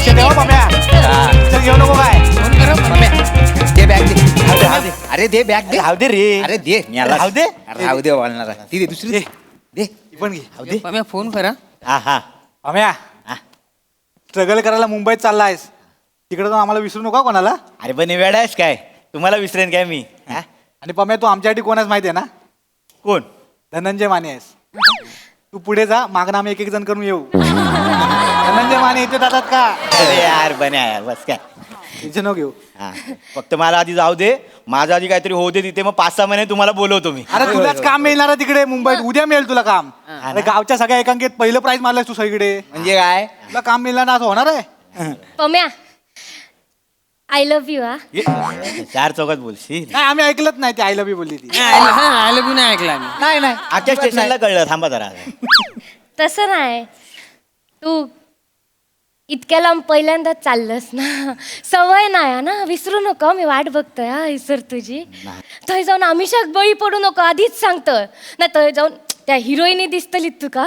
लक्ष ठेव पम्या. चल घेऊ नको काय. फोन कर पम्या. दे बॅग दे. राहू दे. अरे दे बॅग दे. राहू दे रे. अरे दे राहू दे. राहू दे बोलणार ती दे दुसरी दे. दे ही पण घे. राहू दे. पम्या फोन करा. हा हा पम्या हा. स्ट्रगल करायला मुंबईत चाललायस. तिकडे जाऊन आम्हाला विसरू नका कोणाला. अरे पण वेडा आहेस काय तुम्हाला विसरेन काय मी हा? आणि पम्या तू आमच्यासाठी कोण आहेस माहिती आहे ना. कोण धनंजय माने आहेस. तू पुढे जा मागणं आम्ही एक जण करून येऊ. धनंजय माने इथे जातात का. अरे यार बन्या यार बस काय टेन्शन नको घेऊ. हा फक्त मला आधी जाऊ दे माझं आधी काहीतरी होऊ दे तिथे मग 5-6 महिने तुम्हाला बोलवतो मी अरे तुलाच काम मिळणार आहे तिकडे मुंबईत. उद्या मिळेल तुला काम. अरे गावच्या सगळ्या एकांकित पहिलं प्राइज मारलंयस तू सगळीकडे. म्हणजे काय तुला काम मिळणार ना असं होणार आहे. Pamya I love you. हा चार चौकात बोलशील नाही आम्ही ऐकलंच नाही ती आय लव्ह यू बोलली ती. आलं बी नाही ऐकलं आम्ही. नाही नाही आजच्या स्टेशनला कळलं थांबा जरा तसं नाही. तू इतक्या लांब पहिल्यांदाच चाललंस ना. सवय नाही ना. विसरू नको. मी वाट बघतोय हा इसर तुझी. थंय जाऊन आमिषाक बळी पडू नको आधीच सांगतोय ना. थंय जाऊन त्या हिरोईनी दिसतली तुका.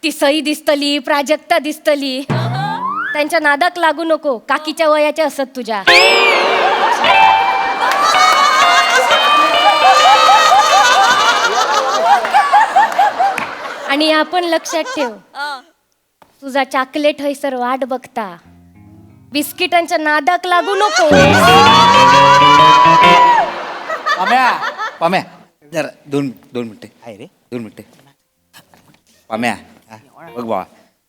ती सई दिसतली प्राजक्ता दिसतली. त्यांच्या नादाक लागू नको. काकीच्या वयाच्या असत तुझ्या. आणि आपण लक्षात ठेव तुझा चॉकलेट हयसर वाट बघता. बिस्किटांच्या नादाक लागू नको. पम्या पम्या जरा दोन मिनिटं आहे रे 2 मिनिटं पम्या बघ बा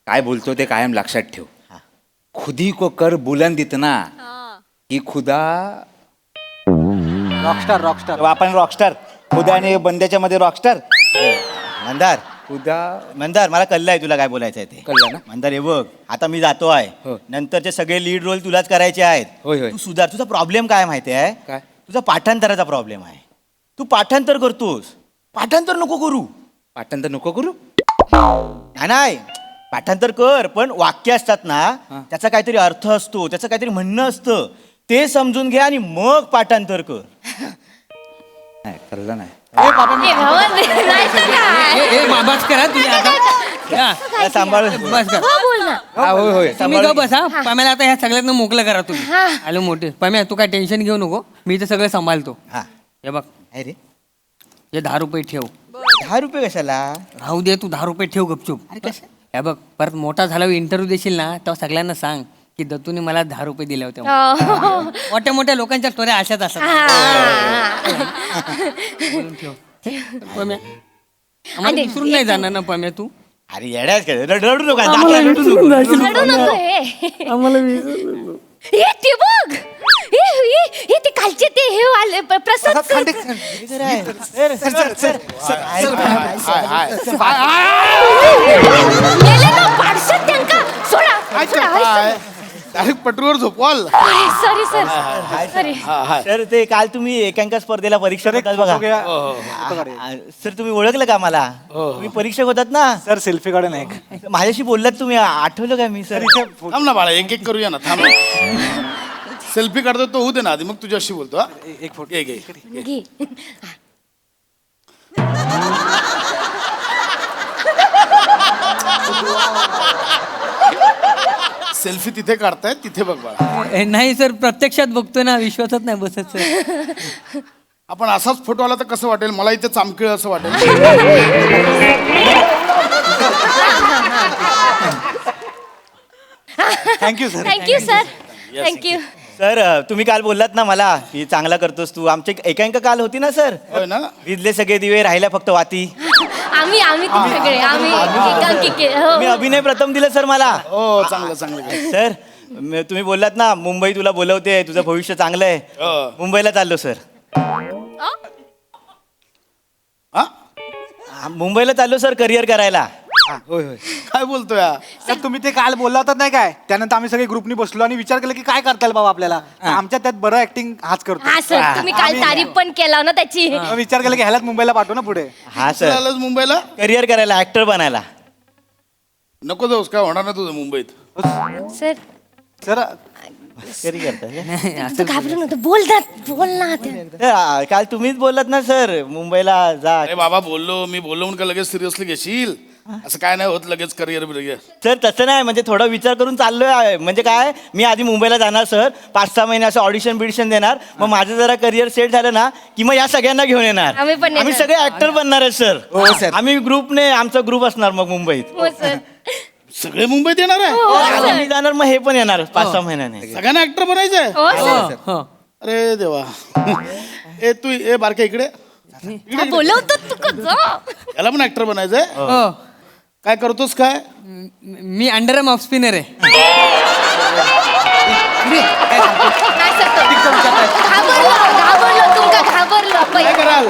काय बोलतो ते कायम लक्षात ठेव. खुदी को कर बुलंद इतना की खुदा रॉकस्टार रॉकस्टार. आपण रॉकस्टार खुदा आणि बंद्याच्या मध्ये रॉकस्टार मंदार खुदा मंदार मला कळलं आहे तुला काय बोलायचं आहे ते कळलं ना? मंदार हे बघ आता मी जातो आहे हो. नंतरचे सगळे लीड रोल तुलाच करायचे आहेत. होय, होय. तू सुधार. तुझा प्रॉब्लेम काय माहिती आहे काय? तुझा पाठांतराचा प्रॉब्लेम आहे. तू पाठांतर करतोस. पाठांतर नको करू. पाठांतर नको करू. नाही पाठांतर कर पण वाक्य असतात ना त्याचा काहीतरी अर्थ असतो त्याचं काहीतरी म्हणणं असतं ते समजून घे आणि मग पाठांतर कर. नाही कळलं नाही. ए भावा, नाही तर काय? बस करा तुम्ही आता. हा, सांभाळ बस कर. हो, बोल ना. हा, होय होय तुम्ही गप बसा. पम्याला आता ह्या सगळ्यांना मोकलं करा तुम्ही. हा. आलो मोठे. पम्या तू काय टेन्शन घेऊ नको. मी ते सगळं सांभाळतो. हा हे बघ आहे रे हे 10 रुपये ठेव. 10 रुपये कशाला. राहू दे तू 10 रुपये ठेव गपचूप. हे बग परत मोठा झाल्यावर इंटरव्ह्यू देशील ना तेव्हा सगळ्यांना सांग की दत्तूने मला 10 रुपये दिले होते. हो. मोठ्या मोठ्या लोकांच्या स्टोऱ्या अशाच असतात. बोलून ठेव. पम्या आम्हाला विसरून नाही जाणार ना पम्या तू. अरे येड्याच काय रडू नका दाखला रडू नको. रडू नको हे. हे ते बघ. हे ते कालचे ते हे आले प्रसाद सर. गेले ना पाडशात त्यांका. सोडा. डायरेक्ट पटरूवर झोपवाल. Sorry sir. सॉरी. तर ते काल तुम्ही एकांका स्पर्धेला परीक्षा होतात बघा. सर तुम्ही ओळखलं का मला. तुम्ही परीक्षक होतात ना. सर सेल्फी काढून एक. माझ्याशी बोललात तुम्ही आठवलं का मी सर. थांब ना बाळा एक एक करूया ना थांब. सेल्फी काढतो तो होऊ दे ना आधी मग तुझ्याशी बोलतो. हा एक फोटो. घे घे घे. सेल्फी तिथे काढतायत तिथे बघ बाळा. नाही सर प्रत्यक्षात बघतोय ना विश्वासात नाही बसत सर. आपण असाच फोटो आला तर कसं वाटेल. मला इथे चामखीळ असं वाटेल. Thank you sir. Thank you sir. Thank you. Sir तुम्ही काल बोललात ना मला की चांगला करतोस तू. आमची एकांका काल होती ना सर. होय ना. विजले सगळे दिवे राहिल्या फक्त वाती. आम्ही ते सगळे आम्ही एकांकिके. हो. मी अभिनय प्रथम दिलं सर मला. हो चांगलं चांगलं. सर तुम्ही बोललात ना मुंबई तुला बोलवते तुझं भविष्य चांगलं आहे. मुंबईला चाललो सर. हा मुंबईला चाललो सर करिअर करायला. होय होय काय बोलतोय हा? सर तुम्ही ते काल बोलला होतात नाही काय. त्यानंतर आम्ही सगळे ग्रुपनी बसलो आणि विचार केला की काय करता येईल बाबा आपल्याला. आमच्या त्यात बरं ऍक्टिंग हाच करतो. हा सर तुम्ही काल तारीफ पण केला ना त्याची. मग विचार केला की ह्यालाच मुंबईला पाठवू ना पुढे. हा चला सर आलास मुंबईला. करिअर करायला ऍक्टर बनायला. नको जाऊस काय होणार ना तुझं मुंबईत. सर सर करी करता तू घाबरू नको. बोल ना. काल तुम्हीच बोललात ना सर मुंबईला जा. अरे बाबा बोललो मी बोललो म्हणून का लगेच सिरियसली घेशील. असं काय नाही होत लगेच करिअर बिरिअर. सर तसं नाही, म्हणजे थोडा विचार करून चाललोय आहे. म्हणजे काय, मी आधी मुंबईला जाणार सर, 5-6 महिने असं ऑडिशन बिडिशन देणार, मग माझं जरा करिअर सेट झालं ना की मग या सगळ्यांना घेऊन येणार. आम्ही पण आम्ही येणार. सगळे ऍक्टर बनणार आहे सर. हो, सर. आम्ही ग्रुपने, आमचा ग्रुप असणार मग मुंबईत. हो सर. सगळे मुंबईत येणार आहे. आता मी जाणार, मग हे पण येणार 5-6 महिन्याने. सगळ्यांना ऍक्टर बनायचंय. हो सर. हो. अरे देवा. ए तू ए बारके इकडे. हा, बोलवतो तू कसं. याला पण ऍक्टर बनायचंय. हो. काय करतोस काय? मी अंडरआर्म ऑफ स्पिनर आहे. नाही सर, घाबरलो तुमका काय कराल?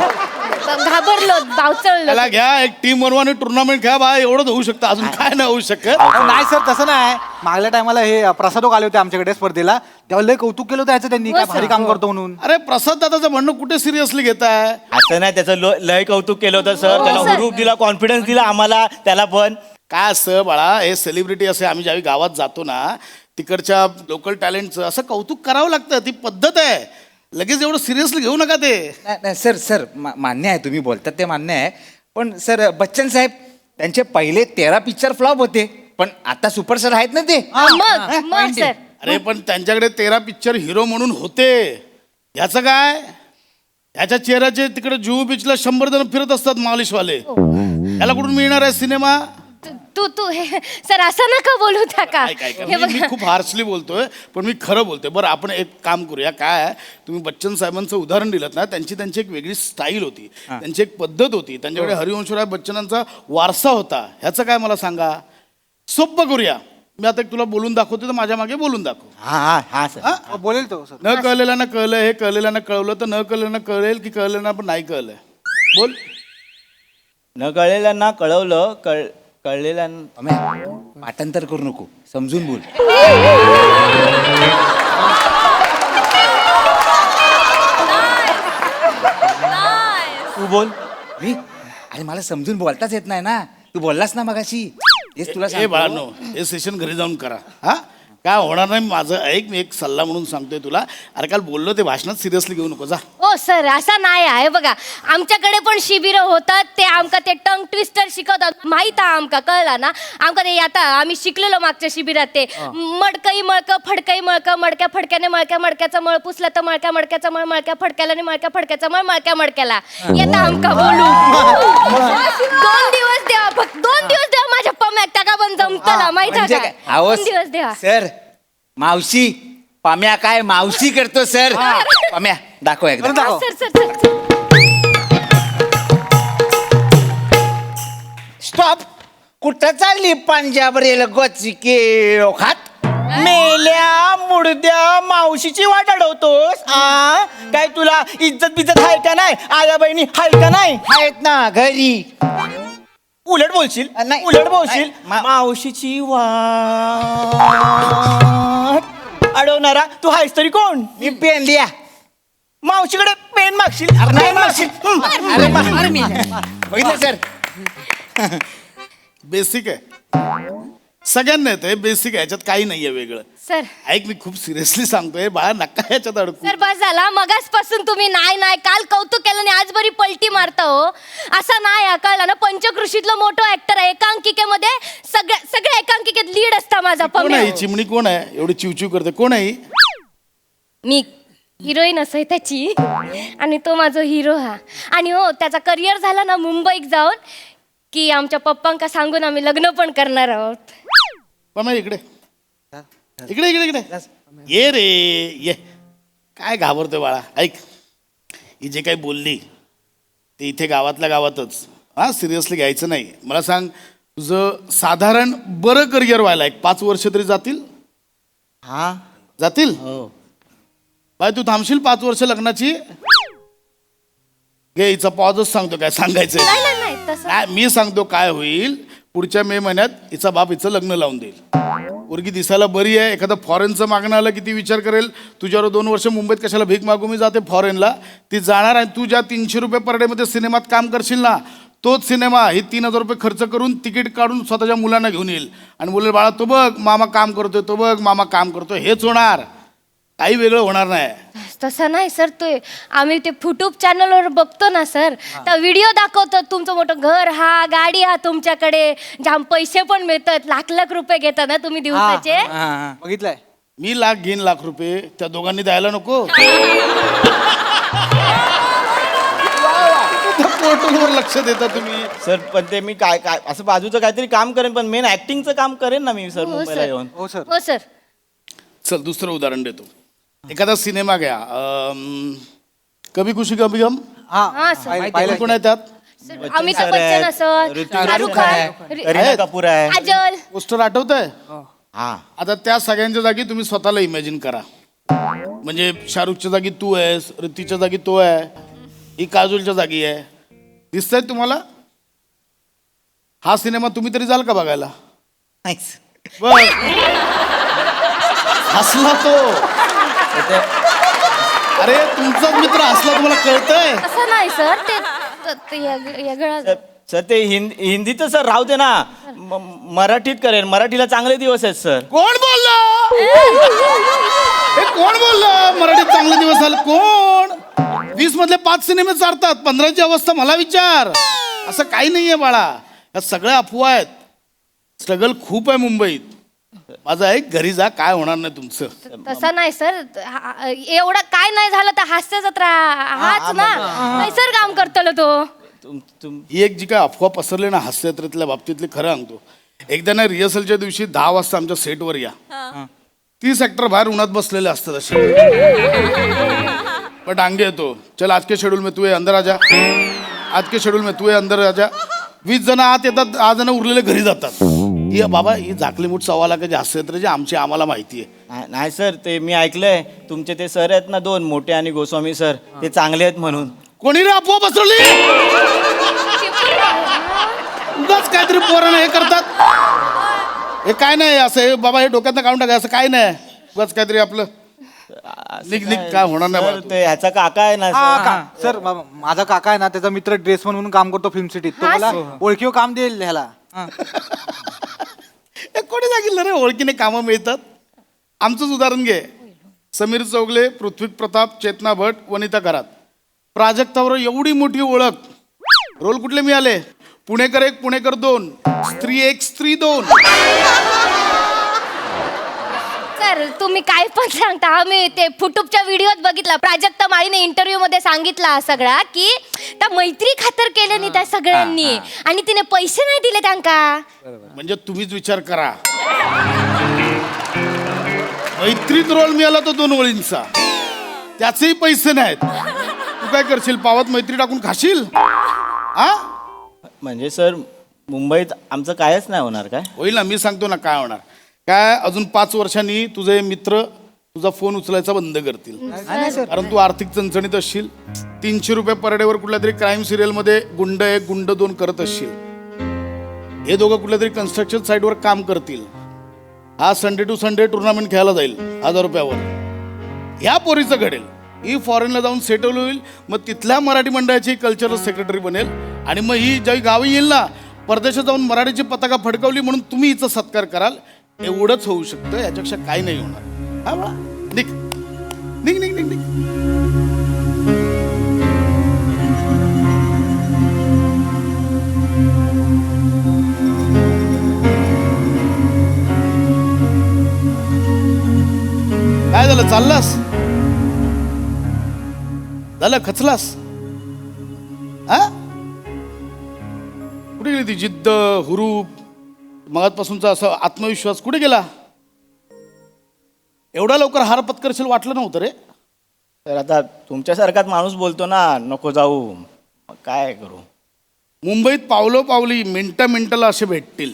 घाबरलो बावचळलो. त्याला घ्या, एक टीम बनवा टुर्नामेंट घ्या बा. एवढंच होऊ शकतं, अजून काय नाही होऊ शकत. नाही सर तसं नाही. मागल्या टायमाला हे प्रसादोक आले होते आमच्याकडे स्पर्धेला, तेव्हा लय कौतुक केलं होतं याचं त्यांनी, हो, काय सर. भारी काम करतो म्हणून. अरे प्रसाद दादाचं म्हणणं कुठे सिरियसली घेताय? असं नाही, त्याचं लय कौतुक केलं होतं सर. त्याला सर. हुरूप दिला, कॉन्फिडन्स दिला आम्हाला, त्याला पण. काय असतं बाळा, हे सेलिब्रिटी असे आम्ही ज्यावेळी गावात जातो ना, तिकडच्या लोकल टॅलेंटचं असं कौतुक करावं लागतं. ती पद्धत आहे. लगेच एवढं सिरियसली घेऊ नका ते. नाही नाही, सर सर मान्य आहे, तुम्ही बोलतात ते मान्य आहे. पण सर बच्चन साहेब, त्यांचे पहिले 13 पिक्चर फ्लॉप होते, पण आता सुपरस्टार आहेत ना ते. मग सर. अरे पण त्यांच्याकडे 13 पिक्चर हिरो म्हणून होते. ह्याचं काय? ह्याच्या चेहऱ्याचे तिकडे जुहू बीचला 100 जण फिरत असतात मालिशवाले. याला कुठून मिळणार आहे सिनेमा? तू हे सर असं नका बोलू का. हे मी बघा. खूप हार्शली बोलतोय, पण मी खरं बोलतोय. बरं आपण एक काम करूया. काय आहे, तुम्ही बच्चन साहेबांचं उदाहरण दिलं ना, त्यांची एक वेगळी स्टाईल होती, त्यांची एक पद्धत होती, त्यांच्याकडे हरिवंशराय बच्चनांचा वारसा होता. ह्याचं काय मला सांगा. सोपं करूया. मी आता एक तुला बोलून दाखवतो, तर माझ्या मागे बोलून दाखव. हा हा सर. हा? बोलेल तो सर. न कळलेल्यानं कळलं, हे कळलेल्यानं कळवलं, तर न कळलेल्यानं कळेल की कळलेल्यानं पण नाही कळलंय. बोल. न कळलेल्यांना कळवलं, कळलेल्यांना पम्या, पाठांतर करू नको, समजून बोल. तू बोल. मी अरे मला समजून बोलताच येत नाही ना. तू बोललास ना मगाशी, हेच तुला ए सांगतो. बाळांनो, हे सेशन घरी जाऊन करा. हा काय होणार नाही. माझं ऐक, मी एक सल्ला म्हणून सांगतोय तुला. अरे काल बोललो ते भाषणात सिरियसली घेऊ नको. जा. हो सर, असं नाही आहे. बघा, आमच्याकडे पण शिबिरं होतात. ते आमका ते टंग ट्विस्टर शिकवतात. माहित आहे आमका, कळला ना. आमका ते आता आम्ही शिकलेलो मागच्या शिबिरात. ते मडकई मळकं, फडकई मळकं, मडक्या फडक्याने मळक्या मडक्याचा मळ पुसला तर मळक्या मडक्याचा मळ, मळक्या फडक्याला आणि मळक्या फडक्याचा मळ, मळक्या मडक्याला. येता आमका बोलू. 2 दिवस द्या, फक्त 2 दिवस द्या माझ्या पम्यात. टाका पण जमतला, माहित आहे म्हणजे का. काय? अहो, 2 दिवस द्या. सर मावशी, पम्या काय मावशी करतो सर. पम्या दाखव एकदा. दाखव. Sir sir sir sir. Stop. कुठं चालली पंजाब रेल गोचिके खात. मेल्या मुडद्या मावशीची वाट अडवतोस. काय तुला इज्जत बिज्जत आहे का नाही? आया बहिणी हाय का नाही? आहेत ना घरी. उलट बोलशील, नाही. उलट बोलशील. नाही, मावशीची वाट अडवणारा तू हायस तरी कोण? मी पेन लिया. मावशीकडे पेन मागशील. नाही मावशी. अरे बघितलं सर. बेसिक आहे. सगळ्यांना येतं, हे बेसिक आहे. ह्याच्यात काही नाहीये वेगळं. सर ऐक, मी खूप सिरियसली सांगतोय बाळा, नका ह्याच्यात अडकू. सर बस झाला. मगासपासून तुम्ही नाही नाही, काल कौतुक केलं आणि आज बरी पलटी मारता हो. असं नाही हा, कळलं ना. पंचकृषीतलं मोठं ऍक्टर आहे. एकांकिकेमध्ये सगळ्या एकांकिकेत लीड असता माझा कोण पम्या. आहे ही चिमणी? कोण आहे एवढी चिवचिव करते? कोण आहे ही? मी हिरोईन असं त्याची, आणि तो माझा हिरो हा. आणि हो, त्याचा करिअर झाला ना मुंबईत जाऊन, की आमच्या पप्पांका सांगून आम्ही लग्न पण करणार आहोत. पण इकडे इकडे इकडे इकडे ये रे ये. काय घाबरतोय बाळा? ऐक, ही जे काही बोलली ते इथे गावातल्या गावातच. हा, सिरियसली घ्यायचं नाही. मला सांग, तुझं साधारण बरं करिअर व्हायला 5 वर्ष तरी जातील? हा जातील? बाय तू थांबशील 5 वर्ष लग्नाची? घे, हिचा पॉजच सांगतो काय सांगायचं. नाही नाही नाही तसं. काय मी सांगतो काय होईल. पुढच्या मे महिन्यात हिचा बाप हिचं लग्न लावून देईल. पोरगी दिसायला बरी आहे. एखादं फॉरेनचं मागणं आलं किती विचार करेल. तुझ्यावर 2 वर्ष मुंबईत कशाला भीक मागू मी जाते फॉरेनला. ती जाणार आहे. तू ज्या 300 रुपये पर डे मध्ये सिनेमात काम करशील ना, तोच सिनेमा ही 3000 रुपये खर्च करून तिकीट काढून स्वतःच्या मुलांना घेऊन येईल आणि बोलेल, बाळा तो बघ मामा काम करतोय, तो बघ मामा काम करतोय. हेच होणार, काही वेगळं होणार नाही. तसं नाही सर, ते आम्ही ते युट्यूब चॅनलवर बघतो ना सर, तर व्हिडिओ दाखवतात तुमचं मोठं घर हा, गाडी हा तुमच्याकडे, जाम पैसे पण मिळतात, लाख लाख रुपये घेता ना तुम्ही दिवसाचे. बघितलंय. मी लाख घेईन लाख रुपये, त्या दोघांनी द्यायला नको. पोर्टलवर लक्ष देता तुम्ही. सर पण ते मी काय काय असं बाजूचं काहीतरी काम करेन, पण मेन ऍक्टिंगचं काम करेन ना मी सर हो, मुंबईला सर. येऊन. हो सर. हो सर. चल दुसरं उदाहरण देतो. एखादा सिनेमा घ्या, कभी खुशी कभी गम. हा सर. पाहिलं कोण आहे त्यात? अमिताभ सर बच्चन आहेत, असं, ऋतिक शाहरुख रोशन आहे, खान, करीना कपूर आहे. काजल. पोस्टर आठवत आहे? हा आता त्या सगळ्यांच्या जागी तुम्ही स्वतःला इमॅजिन करा. म्हणजे शाहरुखच्या जागी तू आहेस, ऋतिकच्या जागी तो आहे, ही काजोलच्या जागी आहे. दिसतंय तुम्हाला? हा सिनेमा तुम्ही तरी जाल का बघायला? बघ हसला तो. अरे तुमचाच मित्र हसला, तुम्हाला कळतंय? असं नाही सर, ते वेगळं. सर ते हिंदीत सर राहू दे ना, मराठीत करेन, मराठीला चांगले दिवस आहेत सर. कोण बोललं? हे कोण बोललं मराठीत चांगले दिवस आले? कोण? 20 मधले 5 सिनेमे चालतात, 15ची अवस्था मला विचार. असं काही नाहीये बाळा, या सगळ्या अफवा आहेत. स्ट्रगल खूप आहे मुंबईत. माझं ऐक, घरी जा, काय होणार नाही तुमचं. तसं नाही सर, एवढं काय नाही झालं तर हास्य जत्रा हाच ना, नाही सर काम करतलो तो. ही एक जी काय अफवा पसरली ना हास्ययात्रेतल्या बाबतीतली, खरं सांगतो. एकदा ना रिहर्सलच्या दिवशी 10 वाजता आमच्या सेटवर या. 30 ऍक्टर बाहेर उन्हात बसलेले असतात असे. पण डांगे येतो, चल आज के शेड्यूल में तू ये अंदर आ जा, आज के शेड्यूल में तू ये अंदर आ जा. 20 जण आत येतात, 10 जण उरलेले घरी जातात. ही बाबा ही झाकली मूठ सव्वा लाखाची हास्ययात्रेची आमची आम्हाला माहिती आहे. नाही सर, ते मी ऐकलंय तुमचे ते सर आहेत ना 2 मोठे आणि गोस्वामी सर, ते चांगले आहेत म्हणून. कोणी रे अफवा पसरली? उगाच काहीतरी पोरांना हे करतात. हे काय नाही असं, हे बाबा हे डोक्यातनं काढून टाका, असं काय नाही. उगाच काहीतरी आपलं निघ काय होणार नाही सर, बाळा. ते ह्याचा काका आहे ना सर. सर माझा काका आहे ना, त्याचा मित्र ड्रेसमन म्हणून काम करतो फिल्म सिटीत. तो मला ओळखीव काम देईल ह्याला. हे कोणी सांगितलं रे ओळखीने कामं मिळतात? आमचंच उदाहरण घे. समीर चौगले, पृथ्वी प्रताप, चेतना भट, वनिता करात. प्राजक्तावर एवढी मोठी ओळख. रोल कुठले मिळाले? पुणेकर 1, पुणेकर 2, स्त्री 1, स्त्री 2. सर तुम्ही काय पण सांगता, आम्ही ते युट्यूबच्या व्हिडिओत बघितला. प्राजक्ता माळीने इंटरव्ह्यू मध्ये सांगितला सगळा की त्या मैत्री खातर केलं नाही त्या सगळ्यांनी, आणि तिने पैसे नाही दिले त्यांका. म्हणजे तुम्हीच विचार करा, मैत्रीत रोल मिळाला तो 2 ओळींचा, त्याचेही पैसे नाहीत. तू काय करशील? पावात मैत्री टाकून खाशील? हा म्हणजे सर मुंबईत आमचं कायच नाही होणार काय? होईल ना, मी सांगतो ना काय होणार. काय अजून 5 वर्षांनी तुझे मित्र तुझा फोन उचलायचा बंद करतील, कारण तू आर्थिक चणचणीत असशील. 300 रुपये पर डेवर कुठल्या तरी क्राईम सिरियल मध्ये गुंड 1 गुंड 2 करत असशील. हे दोघं कुठल्या तरी कन्स्ट्रक्शन साईटवर काम करतील. हा संडे टू संडे टुर्नामेंट खेळायला जाईल 1000 रुपयावर. ह्या पोरीचं घडेल, ही फॉरेनला जाऊन सेटल होईल, मग तिथल्या मराठी मंडळाची कल्चरल सेक्रेटरी बनेल. आणि मग ही ज्यावेळी गावी येईल ना, परदेशात जाऊन मराठीची पताका फडकवली म्हणून तुम्ही हिचा सत्कार कराल. एवढंच होऊ शकतं, याच्यापेक्षा काही नाही होणार. हा बाळा, निघ निघ निघ निघ निघ. काय झालं? चाललास? झालं खचलास? हा कुठे गेली ती जिद्द, हुरूप, मगातपासूनचा असा आत्मविश्वास कुठे गेला? एवढा लवकर हार पत्करशील वाटलं नव्हतं रे. तर आता तुमच्यासारखाच माणूस बोलतो ना नको जाऊ, मग काय करू? मुंबईत पावलोपावली मिनटं मिनटाला असे भेटतील,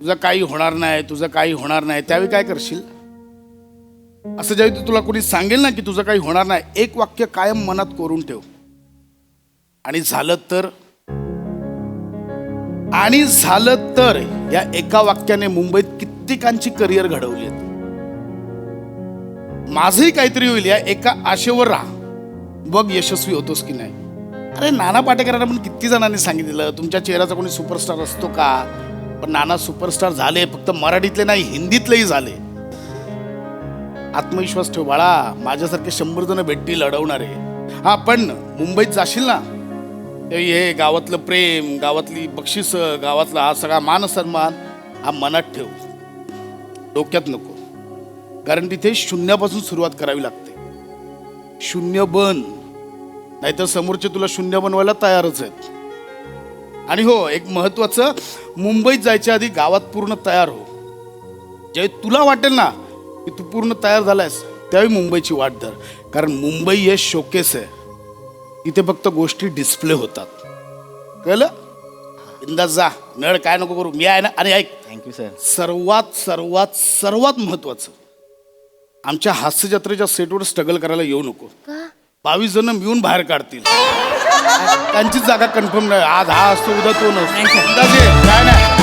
तुझं काही होणार नाही, तुझं काही होणार नाही. त्यावेळी काय करशील? असं ज्यावेळी तुला कोणी सांगेल ना की तुझं काही होणार नाही, एक वाक्य कायम मनात कोरून ठेव. आणि झालं तर या एका वाक्याने मुंबईत कित्येकांची करिअर घडवली आहेत. माझंही काहीतरी होईल या एका आशेवर राहा, बघ यशस्वी होतोस की नाही. अरे नाना पाटेकरांना पण किती जणांनी सांगितलं तुमच्या चेहऱ्याचा कोणी सुपरस्टार असतो का? पण नाना सुपरस्टार झाले, फक्त मराठीतले नाही हिंदीतलेही झाले. आत्मविश्वास ठेव बाळा, माझ्यासारखे 100 जण भेटतील अडवणारे. हा, पण मुंबईत जाशील ना, तेव्हा हे गावातलं प्रेम, गावातली बक्षिस, गावातला हा सगळा मान सन्मान हा मनात ठेव, डोक्यात नको. कारण तिथे शून्यापासून सुरुवात करावी लागते. शून्य बन, नाहीतर समोरचे तुला शून्य बनवायला तयारच आहेत. आणि हो, एक महत्वाचं, मुंबईत जायच्या आधी गावात पूर्ण तयार हो. जे तुला वाटेल ना की तू पूर्ण तयार झालायस, त्यावेळी मुंबईची वाट धर. कारण मुंबई हे शोकेस आहे, इथे फक्त गोष्टी डिस्प्ले होतात. कळलं? बिंदास जा, नळ काय नको करू, मी आहे ना. आणि ऐक, थँक्यू सर. सर्वात सर्वात सर्वात महत्वाचं, आमच्या हास्य जत्रेच्या सेटवर स्ट्रगल करायला येऊ नको. 22 जण मिळून बाहेर काढतील, त्यांचीच जागा कन्फर्म नाही. आज हा असतो, उद्या तो नसतो. काय नाही.